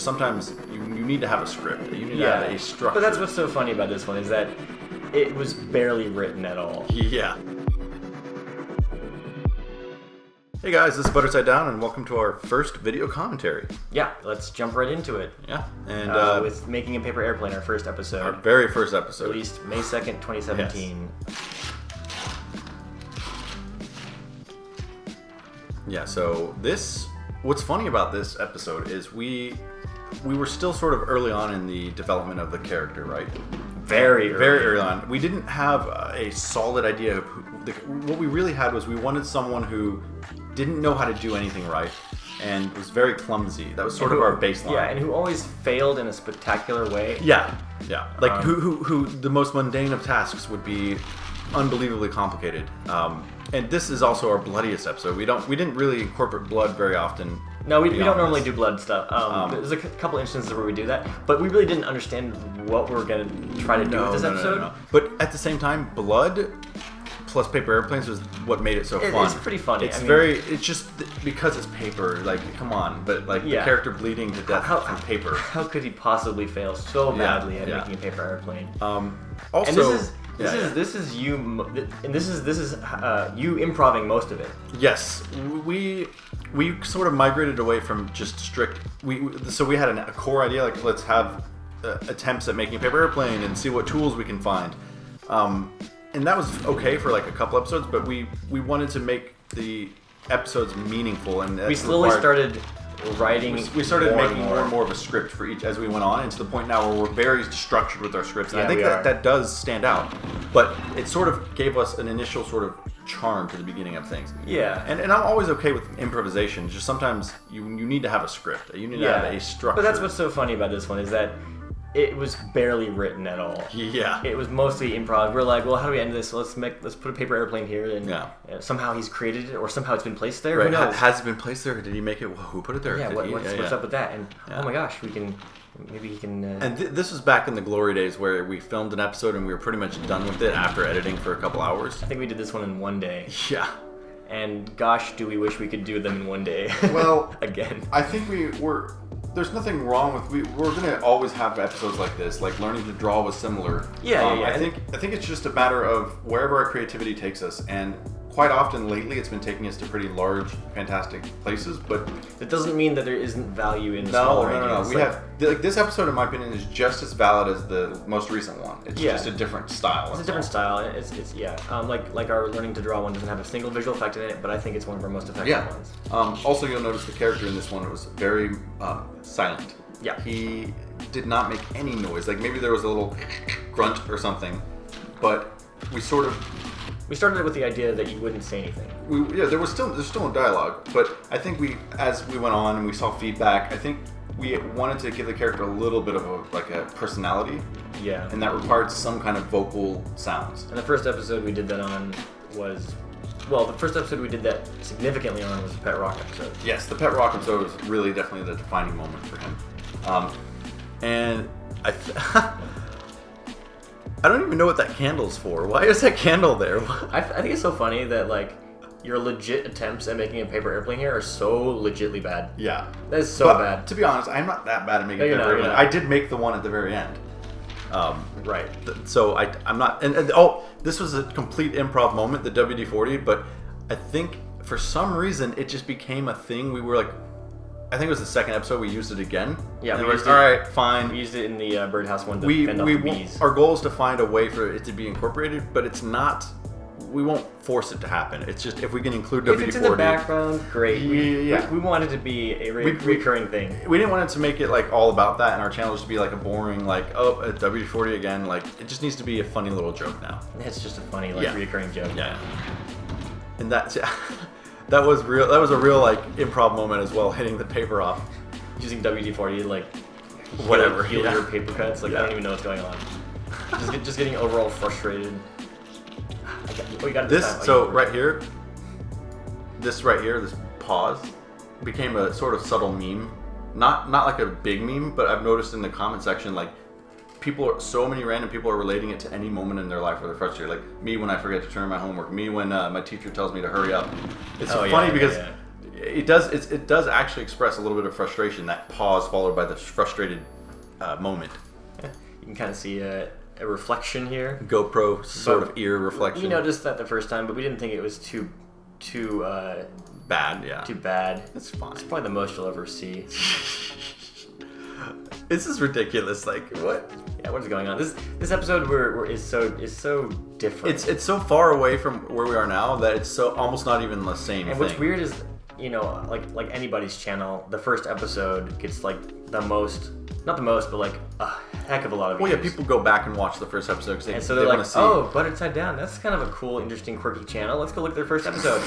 sometimes you need to have a script. You need to have a structure. But that's what's so funny about this one is that it was barely written at all. Yeah. Hey guys, this is Butterside Down, and welcome to our first video commentary. Yeah, let's jump right into it. Yeah, and with Making a Paper Airplane, our first episode. our very first episode. Released May 2nd, 2017. Yeah, so what's funny about this episode is we were still sort of early on in the development of the character, right? Very early on. We didn't have a solid idea of what we really had was we wanted someone who didn't know how to do anything right and was very clumsy. That was sort of our baseline. Yeah, and who always failed in a spectacular way. Yeah. Like who the most mundane of tasks would be unbelievably complicated. And this is also our bloodiest episode. We didn't really incorporate blood very often. No, we don't normally do blood stuff. There's a couple instances where we do that, but we really didn't understand what we were going to try to do with this episode. No. But at the same time, blood plus paper airplanes was what made it so fun. It's pretty funny. It's just because it's paper, like, come on. But like the character bleeding to death from paper. How could he possibly fail so badly at making a paper airplane? Also, and this is you improving most of it. Yes, we sort of migrated away from just strict. So we had a core idea, like let's have attempts at making a paper airplane and see what tools we can find. And that was okay for like a couple episodes, but we wanted to make the episodes meaningful, and we slowly started writing. We started making more and more of a script for each as we went on, and to the point now where we're very structured with our scripts. And I think that does stand out, but it sort of gave us an initial sort of charm to the beginning of things. Yeah. And I'm always okay with improvisation. Just sometimes you need to have a script. You need to have a structure. But that's what's so funny about this one is that it was barely written at all. Yeah. It was mostly improv. We're like, well, how do we end this? Let's put a paper airplane here, and somehow he's created it, or somehow it's been placed there. Right. Who knows? Has it been placed there? Or did he make it? Who put it there? Yeah. What's up with that? And oh my gosh, maybe he can. And this was back in the glory days where we filmed an episode and we were pretty much done with it after editing for a couple hours. I think we did this one in one day. Yeah. And gosh, do we wish we could do them in one day. Well, again. I think there's nothing wrong with we're gonna always have episodes like this. Like learning to draw was similar. Yeah. I think it's just a matter of wherever our creativity takes us, and quite often lately it's been taking us to pretty large, fantastic places. But it doesn't mean that there isn't value in smaller ideas. We have this episode, in my opinion, is just as valid as the most recent one. It's just a different style. It's a different style. It's like our learning to draw one doesn't have a single visual effect in it, but I think it's one of our most effective ones. Also, you'll notice the character in this one was very silent. Yeah. He did not make any noise. Like maybe there was a little grunt or something, but we started it with the idea that you wouldn't say anything. There's still a dialogue, but I think as we went on and we saw feedback, I think we wanted to give the character a little bit of a personality. Yeah. And that required some kind of vocal sounds. And the first episode we did that on was. Well, the first episode we did that significantly on was the Pet Rock episode. Yes, the Pet Rock episode was really definitely the defining moment for him. And I don't even know what that candle's for. Why is that candle there? I think it's so funny that like your legit attempts at making a paper airplane here are so legitly bad. Yeah. That is so bad. To be honest, I'm not that bad at making a paper airplane. I did make the one at the very end. Right. So I'm not. And this was a complete improv moment, the WD-40. But I think for some reason it just became a thing. We were like, I think it was the second episode we used it again. Yeah, we used it. All right, fine. We used it in the birdhouse one to fend off the bees. Our goal is to find a way for it to be incorporated, but it's not. We won't force it to happen. It's just if we can include WD-40. If it's in the background, great. We want it to be a recurring thing. We didn't want it to make it like all about that, and our channel just to be like a boring a WD-40 again. Like it just needs to be a funny little joke now. It's just a funny recurring joke. Yeah. And that's that was real. That was a real like improv moment as well, hitting the paper off using WD-40 like whatever heal your paper cuts. Like I don't even know what's going on. just getting overall frustrated. This pause became a sort of subtle meme. Not like a big meme, but I've noticed in the comment section, like so many random people are relating it to any moment in their life where they're frustrated. Like me when I forget to turn in my homework. Me when my teacher tells me to hurry up. It's funny because it does actually express a little bit of frustration. That pause followed by the frustrated moment. You can kind of see a reflection here. GoPro sort of ear reflection. We noticed that the first time, but we didn't think it was too bad. Yeah. Too bad. It's fine. It's probably the most you'll ever see. This is ridiculous. Like what? Yeah, what is going on? This episode is so different. It's so far away from where we are now that it's so almost not even the same and thing. What's weird is, like anybody's channel, the first episode gets like the most, not the most, but like a heck of a lot of views. Well, yeah, people go back and watch the first episode because they're like, oh, Buttered Side Down, that's kind of a cool, interesting, quirky channel. Let's go look at their first episode.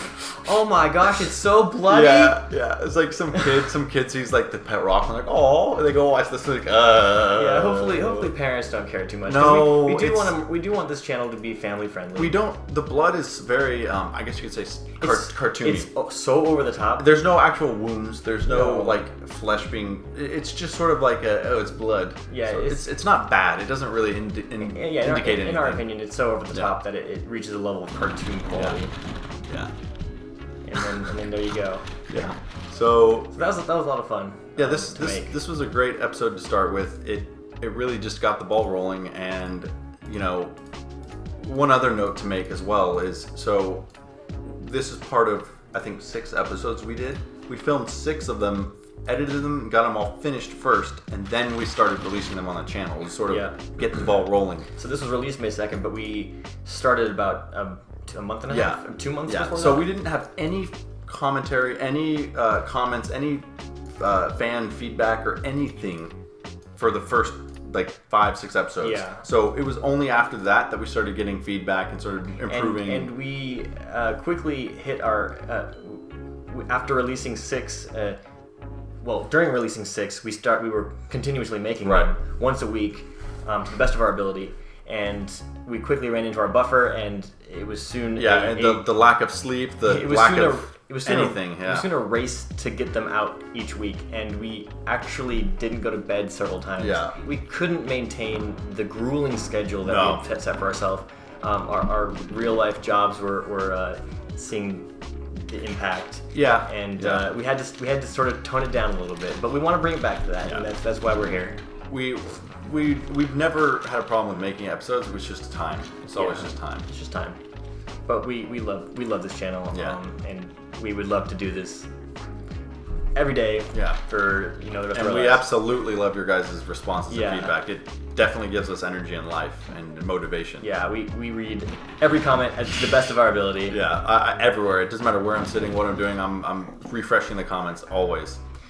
Oh my gosh, it's so bloody. Yeah. It's like some kid sees like the pet rock and like, oh, and they go watch this like, Yeah, hopefully parents don't care too much. No, we do want this channel to be family friendly. We don't. The blood is very, I guess you could say, cartoony. It's so over the top. There's no actual wounds. There's no like flesh being. It's just sort of like it's blood. Yeah, so it's not bad. It doesn't really indicate anything. In our opinion, it's so over the top that it reaches a level of cartoon quality. Yeah. And then there you go. Yeah. So that was a lot of fun. Yeah, this was a great episode to start with. It really just got the ball rolling, and one other note to make as well is this is part of I think 6 episodes we did. We filmed 6 of them, edited them, got them all finished first, and then we started releasing them on the channel to sort of get the ball rolling. So this was released May 2nd, but we started about a month and a half, 2 months before so that. We didn't have any commentary, any comments, any fan feedback or anything for the first like 5-6 episodes. Yeah. So it was only after that we started getting feedback and started improving. And we quickly hit our after releasing 6. During releasing 6, we were continuously making them once a week to the best of our ability, and we quickly ran into our buffer, and it was soon the lack of sleep, the lack of anything. It was soon a race to get them out each week, and we actually didn't go to bed several times. Yeah. We couldn't maintain the grueling schedule that we had set for ourselves. Our real life jobs were seeing the impact. Yeah. And we had to sort of tone it down a little bit, but we want to bring it back to that, and that's why we're here. We've never had a problem with making episodes. It was just time. It's always just time. It's just time. But we love this channel. And we would love to do this every day. Yeah. For the rest of our lives. And we absolutely love your guys' responses and feedback. It definitely gives us energy in life and motivation. Yeah, we read every comment to the best of our ability. Yeah, everywhere. It doesn't matter where I'm sitting, what I'm doing. I'm refreshing the comments always.